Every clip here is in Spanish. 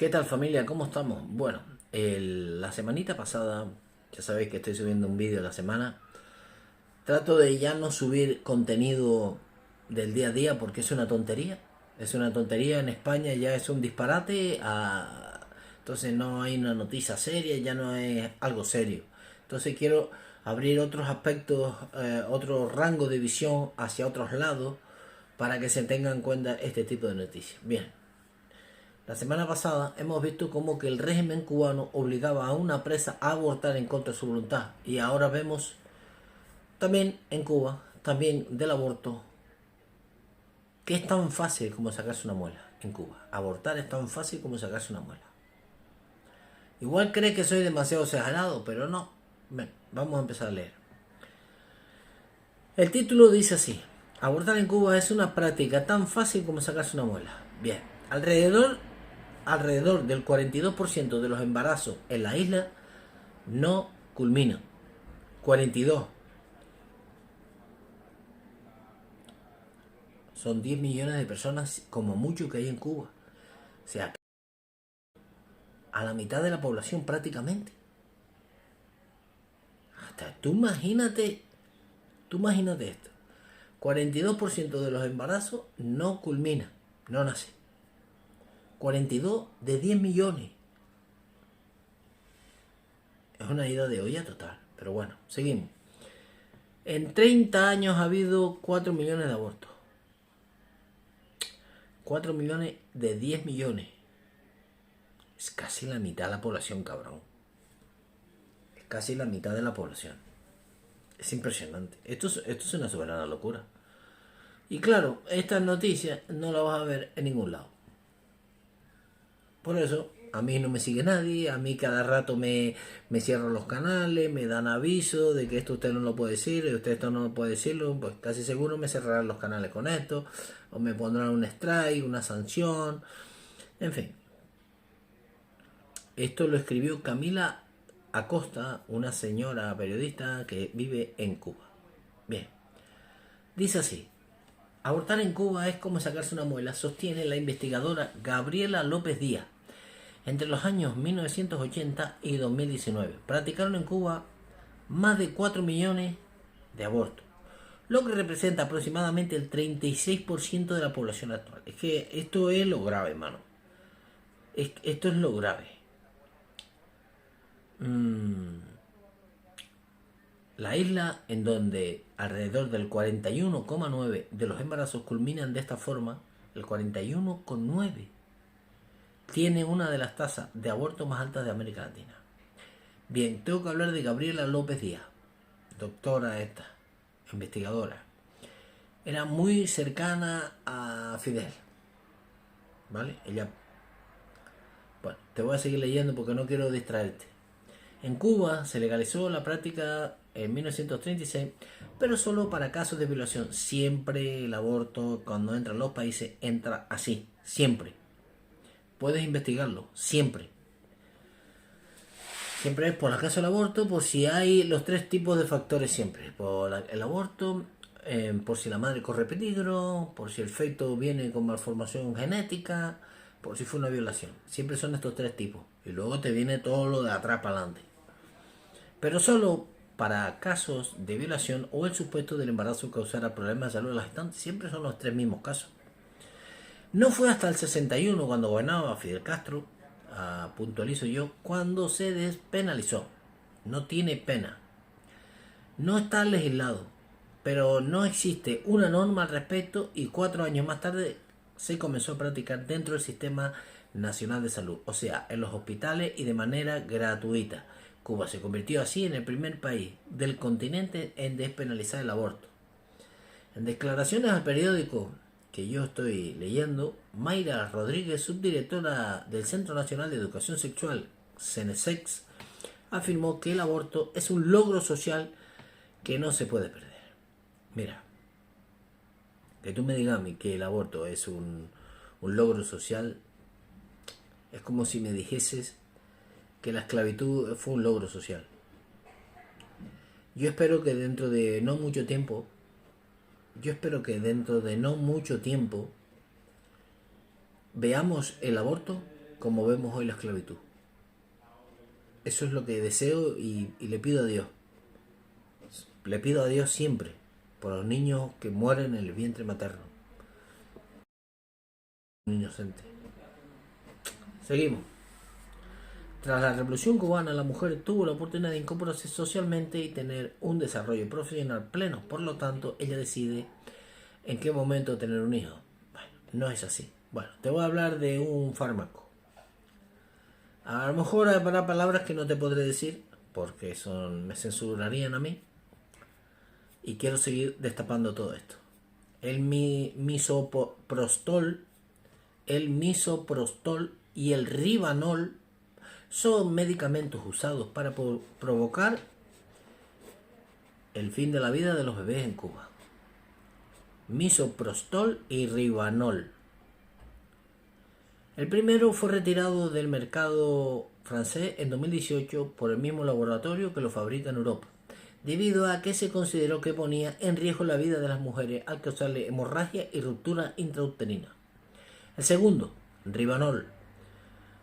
¿Qué tal familia? ¿Cómo estamos? Bueno, la semanita pasada, ya sabéis que estoy subiendo un vídeo a la semana. Trato de ya no subir contenido del día a día porque es una tontería. Es una tontería en España, ya es un disparate. Entonces no hay una noticia seria, ya no es algo serio. Entonces quiero abrir otros aspectos, otro rango de visión hacia otros lados para que se tenga en cuenta este tipo de noticias. Bien. La semana pasada hemos visto cómo que el régimen cubano obligaba a una presa a abortar en contra de su voluntad y ahora vemos también en Cuba, también del aborto, que es tan fácil como sacarse una muela en Cuba. Abortar es tan fácil como sacarse una muela. Igual cree que soy demasiado exagerado, pero no. Ven, vamos a empezar a leer. El título dice así: abortar en Cuba es una práctica tan fácil como sacarse una muela. Bien, alrededor del 42% de los embarazos en la isla no culminan. 42. Son 10 millones de personas como mucho que hay en Cuba. O sea, a la mitad de la población prácticamente. Hasta tú imagínate esto. 42% de los embarazos no culmina, no nace. 42 de 10 millones. Es una ida de olla total. Pero bueno, seguimos. En 30 años ha habido 4 millones de abortos. 4 millones de 10 millones. Es casi la mitad de la población, cabrón. Es casi la mitad de la población. Es impresionante. Esto es una soberana locura. Y claro, estas noticias no las vas a ver en ningún lado. Por eso, a mí no me sigue nadie, a mí cada rato me cierran los canales, me dan aviso de que esto usted no lo puede decir, usted esto no puede decirlo, pues casi seguro me cerrarán los canales con esto, o me pondrán un strike, una sanción, en fin. Esto lo escribió Camila Acosta, una señora periodista que vive en Cuba. Bien, dice así: abortar en Cuba es como sacarse una muela, sostiene la investigadora Gabriela López Díaz. Entre los años 1980 y 2019 practicaron en Cuba más de 4 millones de abortos, lo que representa aproximadamente el 36% de la población actual. Es que esto es lo grave, hermano. Esto es lo grave. La isla en donde alrededor del 41,9% de los embarazos culminan de esta forma, el 41,9%, tiene una de las tasas de aborto más altas de América Latina. Bien, tengo que hablar de Gabriela López Díaz, doctora esta, investigadora. Era muy cercana a Fidel, ¿vale? Ella, bueno, te voy a seguir leyendo porque no quiero distraerte. En Cuba se legalizó la práctica en 1936, pero solo para casos de violación. Siempre el aborto, cuando entra en los países, entra así, siempre. Puedes investigarlo, siempre. Siempre es por el caso del aborto, por si hay los tres tipos de factores siempre. Por el aborto, por si la madre corre peligro, por si el feto viene con malformación genética, por si fue una violación. Siempre son estos tres tipos. Y luego te viene todo lo de atrás para adelante. Pero solo para casos de violación o el supuesto del embarazo causara problemas de salud a la gestante. Siempre son los tres mismos casos. No fue hasta el 61, cuando gobernaba Fidel Castro, puntualizo yo, cuando se despenalizó. No tiene pena. No está legislado, pero no existe una norma al respecto y 4 años más tarde se comenzó a practicar dentro del Sistema Nacional de Salud, o sea, en los hospitales y de manera gratuita. Cuba se convirtió así en el primer país del continente en despenalizar el aborto. En declaraciones al periódico que yo estoy leyendo, Mayra Rodríguez, subdirectora del Centro Nacional de Educación Sexual, CENESEX, afirmó que el aborto es un logro social que no se puede perder. Mira, que tú me digas a mí que el aborto es un logro social, es como si me dijeses que la esclavitud fue un logro social. Yo espero que dentro de no mucho tiempo, veamos el aborto como vemos hoy la esclavitud. Eso es lo que deseo y le pido a Dios. Le pido a Dios siempre por los niños que mueren en el vientre materno. Un inocente. Seguimos. Tras la Revolución Cubana, la mujer tuvo la oportunidad de incorporarse socialmente y tener un desarrollo profesional pleno. Por lo tanto, ella decide en qué momento tener un hijo. Bueno, no es así. Bueno, te voy a hablar de un fármaco. A lo mejor habrá palabras que no te podré decir porque me censurarían a mí. Y quiero seguir destapando todo esto. El misoprostol, y el ribanol son medicamentos usados para provocar el fin de la vida de los bebés en Cuba. Misoprostol y ribanol. El primero fue retirado del mercado francés en 2018 por el mismo laboratorio que lo fabrica en Europa, debido a que se consideró que ponía en riesgo la vida de las mujeres al causarle hemorragia y ruptura intrauterina. El segundo, ribanol,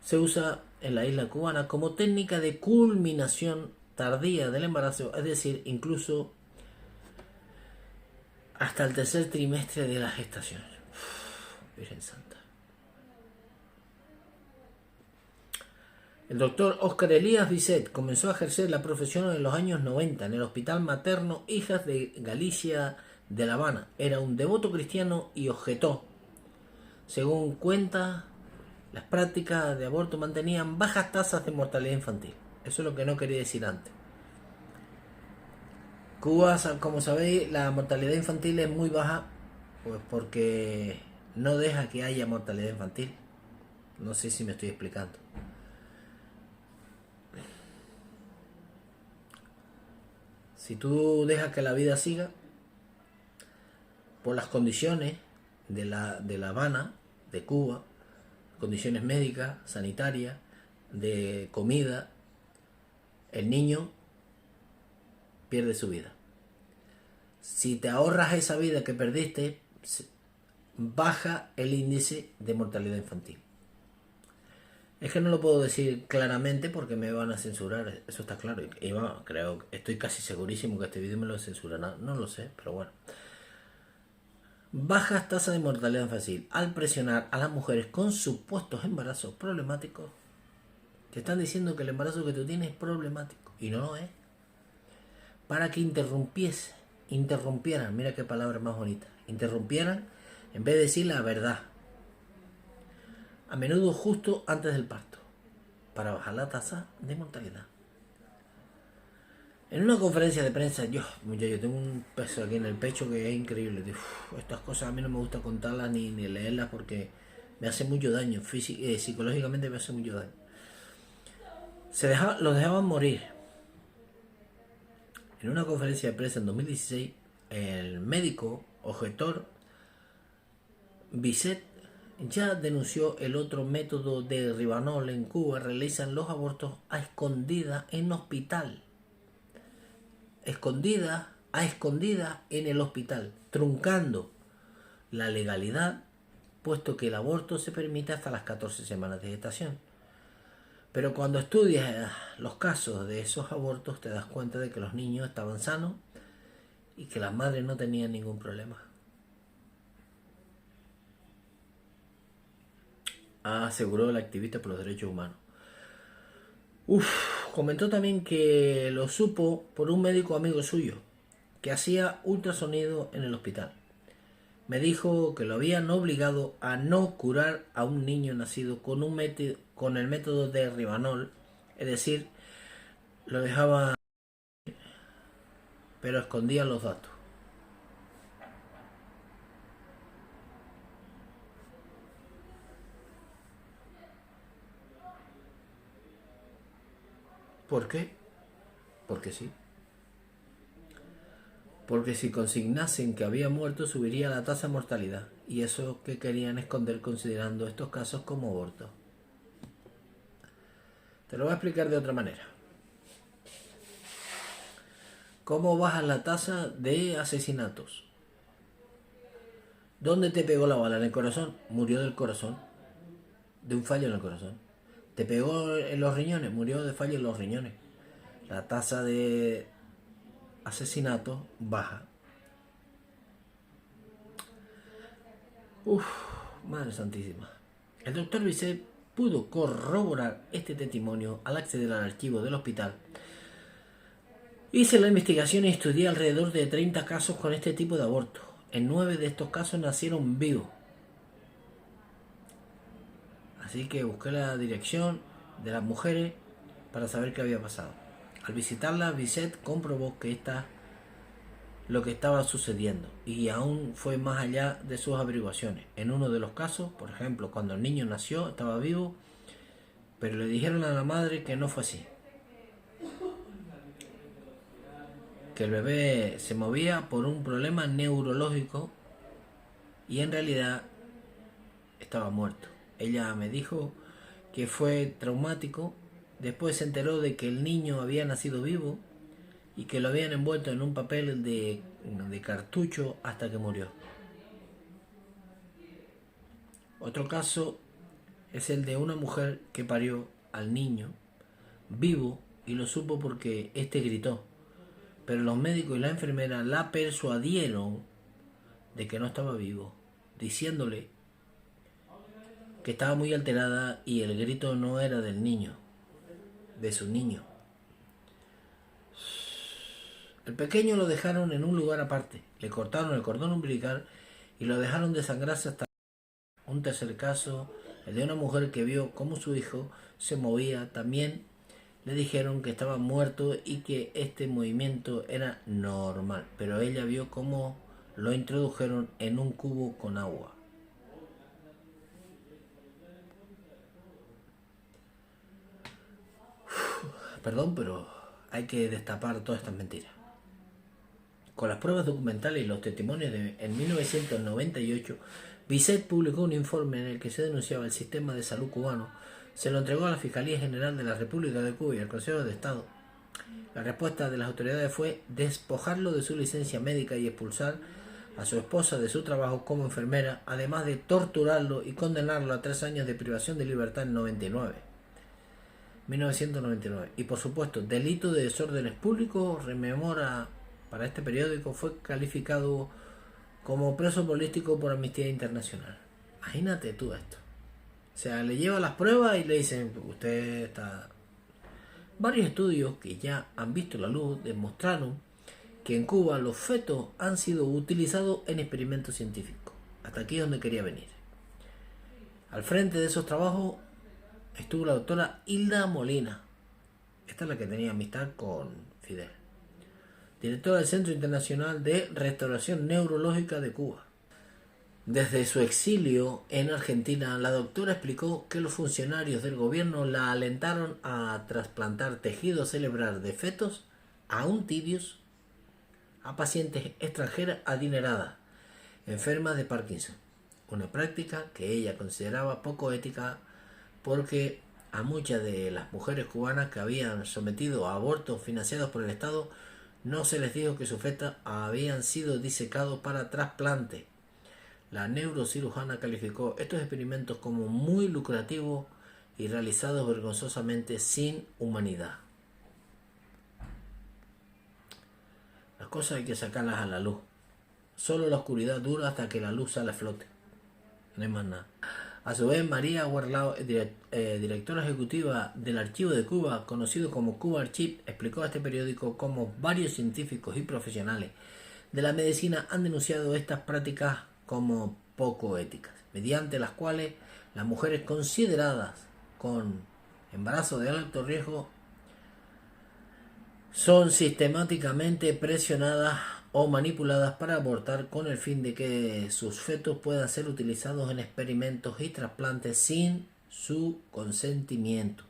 se usa en la isla cubana como técnica de culminación tardía del embarazo, es decir, incluso hasta el tercer trimestre de la gestación. Virgen Santa. El doctor Oscar Elías Bisset comenzó a ejercer la profesión en los años 90 en el Hospital Materno Hijas de Galicia de La Habana. Era un devoto cristiano y objetó. Según cuenta, las prácticas de aborto mantenían bajas tasas de mortalidad infantil. Eso es lo que no quería decir antes. Cuba, como sabéis, la mortalidad infantil es muy baja, pues porque no deja que haya mortalidad infantil. No sé si me estoy explicando. Si tú dejas que la vida siga, por las condiciones de La Habana, de Cuba, condiciones médicas, sanitarias, de comida, el niño pierde su vida. Si te ahorras esa vida que perdiste, baja el índice de mortalidad infantil. Es que no lo puedo decir claramente porque me van a censurar, eso está claro. Y bueno, estoy casi segurísimo que este vídeo me lo censurarán, no lo sé, pero bueno. Bajas tasas de mortalidad infantil al presionar a las mujeres con supuestos embarazos problemáticos. Te están diciendo que el embarazo que tú tienes es problemático y no lo es. Para que interrumpieran, mira qué palabra más bonita, interrumpieran en vez de decir la verdad. A menudo justo antes del parto, para bajar la tasa de mortalidad. En una conferencia de prensa, yo tengo un peso aquí en el pecho que es increíble. Estas cosas a mí no me gusta contarlas ni leerlas porque me hace mucho daño, psicológicamente me hace mucho daño. Los dejaban morir. En una conferencia de prensa en 2016, el médico objetor Bisset ya denunció el otro método de ribanol en Cuba. Realizan los abortos a escondidas en hospital. Escondida en el hospital, truncando la legalidad, puesto que el aborto se permite hasta las 14 semanas de gestación. Pero cuando estudias los casos de esos abortos te das cuenta de que los niños estaban sanos y que las madres no tenían ningún problema. Aseguró el activista por los derechos humanos. Comentó también que lo supo por un médico amigo suyo que hacía ultrasonido en el hospital. Me dijo que lo habían obligado a no curar a un niño nacido con el método de ribanol, es decir, lo dejaba, pero escondía los datos. ¿Por qué? Porque sí. Porque si consignasen que había muerto subiría la tasa de mortalidad, y eso que querían esconder considerando estos casos como abortos. Te lo voy a explicar de otra manera. ¿Cómo bajas la tasa de asesinatos? ¿Dónde te pegó la bala? ¿En el corazón? Murió del corazón. de un fallo en el corazón. Te pegó en los riñones, murió de fallo en los riñones. La tasa de asesinato baja. Uf, madre santísima. El doctor Bisset pudo corroborar este testimonio al acceder al archivo del hospital. Hice la investigación y estudié alrededor de 30 casos con este tipo de aborto. En 9 de estos casos nacieron vivos. Así que busqué la dirección de las mujeres para saber qué había pasado. Al visitarla, Bisset comprobó que lo que estaba sucediendo y aún fue más allá de sus averiguaciones. En uno de los casos, por ejemplo, cuando el niño nació, estaba vivo, pero le dijeron a la madre que no fue así. Que el bebé se movía por un problema neurológico y en realidad estaba muerto. Ella me dijo que fue traumático. Después se enteró de que el niño había nacido vivo y que lo habían envuelto en un papel de cartucho hasta que murió. Otro caso es el de una mujer que parió al niño vivo y lo supo porque éste gritó. Pero los médicos y la enfermera la persuadieron de que no estaba vivo, diciéndole que estaba muy alterada y el grito no era del niño, de su niño. El pequeño lo dejaron en un lugar aparte, le cortaron el cordón umbilical y lo dejaron desangrarse hasta... Un tercer caso, el de una mujer que vio cómo su hijo se movía, también le dijeron que estaba muerto y que este movimiento era normal, pero ella vio cómo lo introdujeron en un cubo con agua. Perdón, pero hay que destapar todas estas mentiras. Con las pruebas documentales y los testimonios en 1998, Bisset publicó un informe en el que se denunciaba el sistema de salud cubano. Se lo entregó a la Fiscalía General de la República de Cuba y al Consejo de Estado. La respuesta de las autoridades fue despojarlo de su licencia médica y expulsar a su esposa de su trabajo como enfermera, además de torturarlo y condenarlo a 3 años de privación de libertad en 1999. Y por supuesto, delito de desórdenes públicos, rememora para este periódico, fue calificado como preso político por Amnistía Internacional. Imagínate tú esto. O sea, le lleva las pruebas y le dicen, usted está... Varios estudios que ya han visto la luz demostraron que en Cuba los fetos han sido utilizados en experimentos científicos. Hasta aquí es donde quería venir. Al frente de esos trabajos estuvo la doctora Hilda Molina. Esta es la que tenía amistad con Fidel. Directora del Centro Internacional de Restauración Neurológica de Cuba. Desde su exilio en Argentina, la doctora explicó que los funcionarios del gobierno la alentaron a trasplantar tejido cerebral de fetos, aún tibios, a pacientes extranjeras adineradas, enfermas de Parkinson. Una práctica que ella consideraba poco ética porque a muchas de las mujeres cubanas que habían sometido a abortos financiados por el Estado no se les dijo que sus fetos habían sido disecados para trasplante. La neurocirujana calificó estos experimentos como muy lucrativos y realizados vergonzosamente sin humanidad. Las cosas hay que sacarlas a la luz. Solo la oscuridad dura hasta que la luz sale a flote. No hay más nada. A su vez, María Guarlao, directora ejecutiva del Archivo de Cuba, conocido como Cuba Archive, explicó a este periódico cómo varios científicos y profesionales de la medicina han denunciado estas prácticas como poco éticas, mediante las cuales las mujeres consideradas con embarazo de alto riesgo son sistemáticamente presionadas o manipuladas para abortar con el fin de que sus fetos puedan ser utilizados en experimentos y trasplantes sin su consentimiento.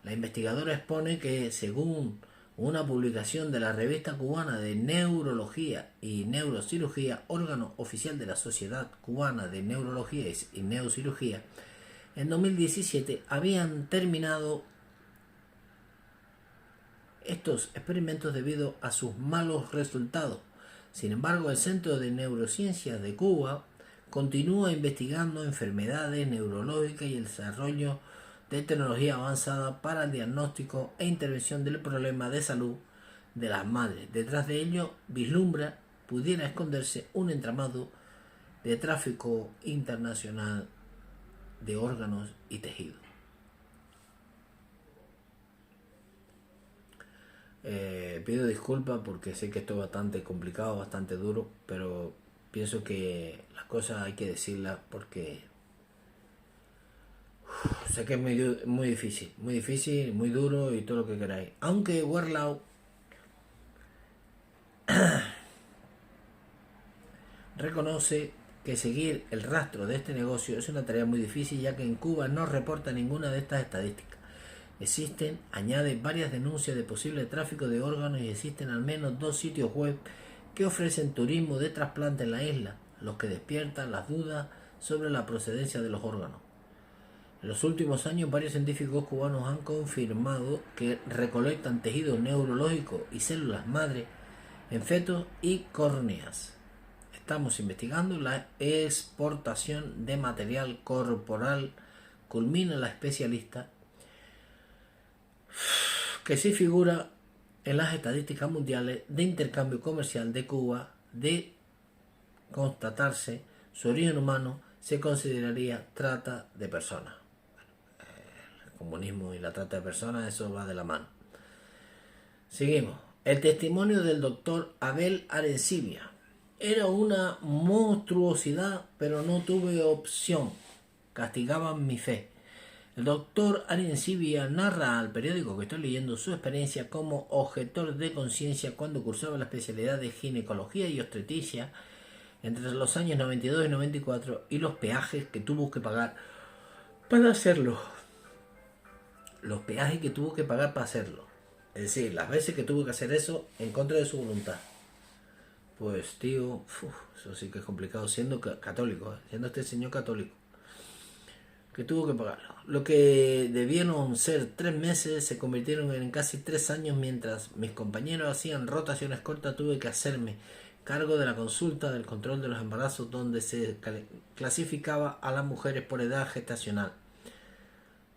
La investigadora expone que, según una publicación de la Revista Cubana de Neurología y Neurocirugía, órgano oficial de la Sociedad Cubana de Neurología y Neurocirugía, en 2017 habían terminado estos experimentos debido a sus malos resultados. Sin embargo, el Centro de Neurociencias de Cuba Continúa investigando enfermedades neurológicas y el desarrollo de tecnología avanzada para el diagnóstico e intervención del problema de salud de las madres. Detrás de ello vislumbra pudiera esconderse un entramado de tráfico internacional de órganos y tejidos. Pido disculpas porque sé que esto es bastante complicado, bastante duro, pero pienso que las cosas hay que decirlas porque sé que es muy difícil, muy duro y todo lo que queráis. Aunque Werlau reconoce que seguir el rastro de este negocio es una tarea muy difícil, ya que en Cuba no reporta ninguna de estas estadísticas. Existen, añade, varias denuncias de posible tráfico de órganos y existen al menos 2 sitios web que ofrecen turismo de trasplante en la isla, los que despiertan las dudas sobre la procedencia de los órganos. En los últimos años, varios científicos cubanos han confirmado que recolectan tejidos neurológicos y células madre en fetos y córneas. Estamos investigando la exportación de material corporal, culmina la especialista, que sí figura en las estadísticas mundiales de intercambio comercial de Cuba. De constatarse su origen humano, se consideraría trata de personas. El comunismo y la trata de personas, eso va de la mano. Seguimos. El testimonio del doctor Abel Arencibia. Era una monstruosidad, pero no tuve opción. Castigaban mi fe. El doctor Arencibia narra al periódico que estoy leyendo su experiencia como objetor de conciencia cuando cursaba la especialidad de ginecología y obstetricia entre los años 92 y 94 y los peajes que tuvo que pagar para hacerlo. Los peajes que tuvo que pagar para hacerlo. Es decir, las veces que tuvo que hacer eso en contra de su voluntad. Pues tío, eso sí que es complicado siendo católico, siendo este señor católico, que tuvo que pagarlo. Lo que debieron ser 3 meses se convirtieron en casi 3 años. Mientras mis compañeros hacían rotaciones cortas, tuve que hacerme cargo de la consulta del control de los embarazos, donde se clasificaba a las mujeres por edad gestacional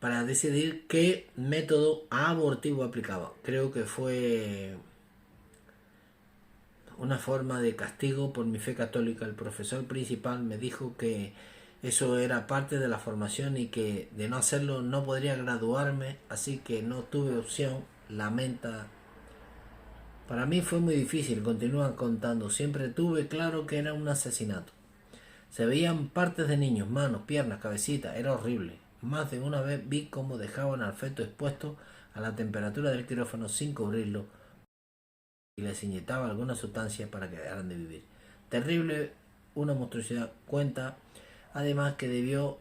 para decidir qué método abortivo aplicaba. Creo que fue una forma de castigo por mi fe católica. El profesor principal me dijo que eso era parte de la formación y que de no hacerlo no podría graduarme, así que no tuve opción. Lamenta. Para mí fue muy difícil, continúan contando. Siempre tuve claro que era un asesinato. Se veían partes de niños, manos, piernas, cabecitas, era horrible. Más de una vez vi cómo dejaban al feto expuesto a la temperatura del quirófano sin cubrirlo y les inyectaba alguna sustancia para que dejaran de vivir. Terrible, una monstruosidad. Cuenta además que debido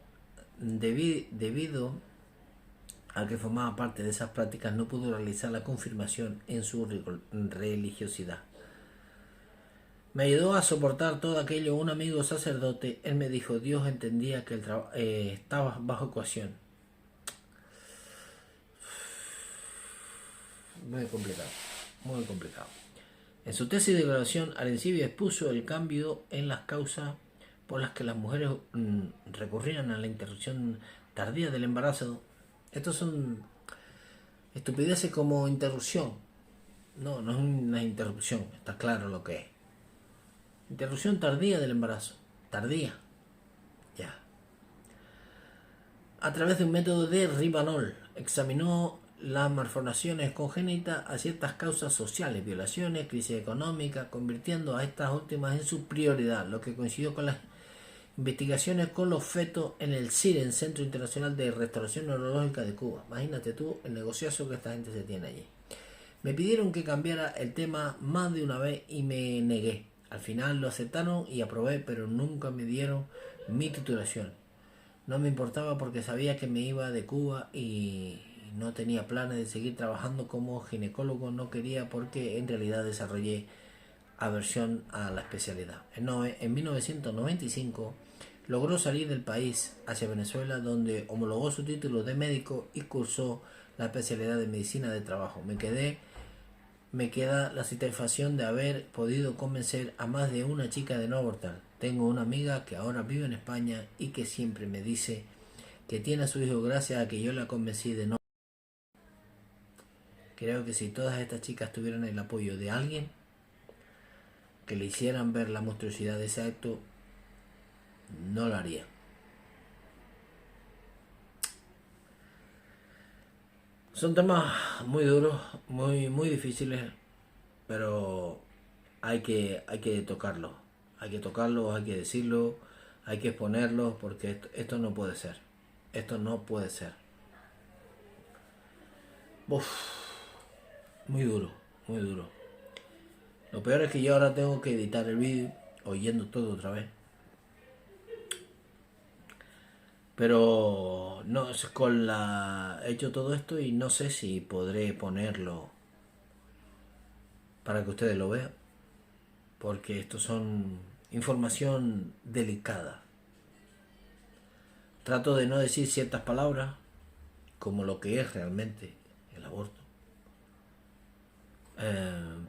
a que formaba parte de esas prácticas, no pudo realizar la confirmación en su religiosidad. Me ayudó a soportar todo aquello un amigo sacerdote. Él me dijo, Dios entendía que estaba bajo ecuación. Muy complicado, muy complicado. En su tesis de graduación, Arencibia expuso el cambio en las causas por las que las mujeres recurrían a la interrupción tardía del embarazo. Estos son estupideces como interrupción. No, no es una interrupción, está claro lo que es. Interrupción tardía del embarazo. Tardía. Ya. A través de un método de Rivanol, examinó las malformaciones congénitas a ciertas causas sociales, violaciones, crisis económica, convirtiendo a estas últimas en su prioridad, lo que coincidió con las investigaciones con los fetos en el CIREN, Centro Internacional de Restauración Neurológica de Cuba. Imagínate tú el negociazo que esta gente se tiene allí. Me pidieron que cambiara el tema más de una vez y me negué. Al final lo aceptaron y aprobé, pero nunca me dieron mi titulación. No me importaba porque sabía que me iba de Cuba y no tenía planes de seguir trabajando como ginecólogo. No quería porque en realidad desarrollé aversión a la especialidad. En 1995 logró salir del país hacia Venezuela, donde homologó su título de médico y cursó la especialidad de medicina de trabajo. Me queda la satisfacción de haber podido convencer a más de una chica de no abortar. Tengo una amiga que ahora vive en España y que siempre me dice que tiene a su hijo gracias a que yo la convencí de no. Creo que si todas estas chicas tuvieran el apoyo de alguien que le hicieran ver la monstruosidad de ese acto, no lo haría. Son temas muy duros, muy difíciles, pero hay que tocarlos. Hay que tocarlos, hay que decirlo, hay que exponerlos, porque esto no puede ser. Esto no puede ser. Uf, muy duro, muy duro. Lo peor es que yo ahora tengo que editar el vídeo oyendo todo otra vez. Pero no es con la he hecho todo esto y no sé si podré ponerlo para que ustedes lo vean, porque esto son información delicada. Trato de no decir ciertas palabras como lo que es realmente el aborto,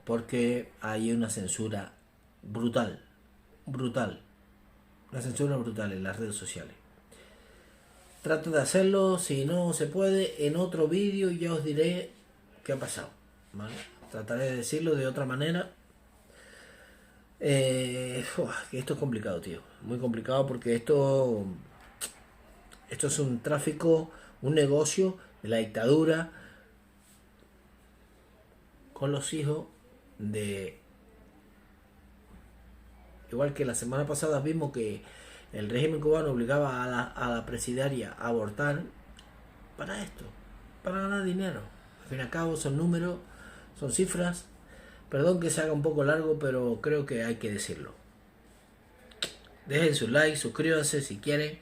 porque hay una censura brutal, brutal, una censura brutal en las redes sociales. Trato de hacerlo, si no se puede, en otro vídeo ya os diré qué ha pasado, ¿vale? Trataré de decirlo de otra manera. Que esto es complicado, tío. Muy complicado porque esto es un tráfico, un negocio de la dictadura con los hijos de... Igual que la semana pasada vimos que el régimen cubano obligaba a la presidiaria a abortar para esto, para ganar dinero. Al fin y al cabo son números, son cifras. Perdón que se haga un poco largo, pero creo que hay que decirlo. Dejen su like, suscríbanse si quieren,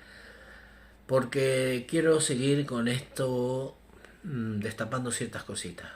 porque quiero seguir con esto, destapando ciertas cositas.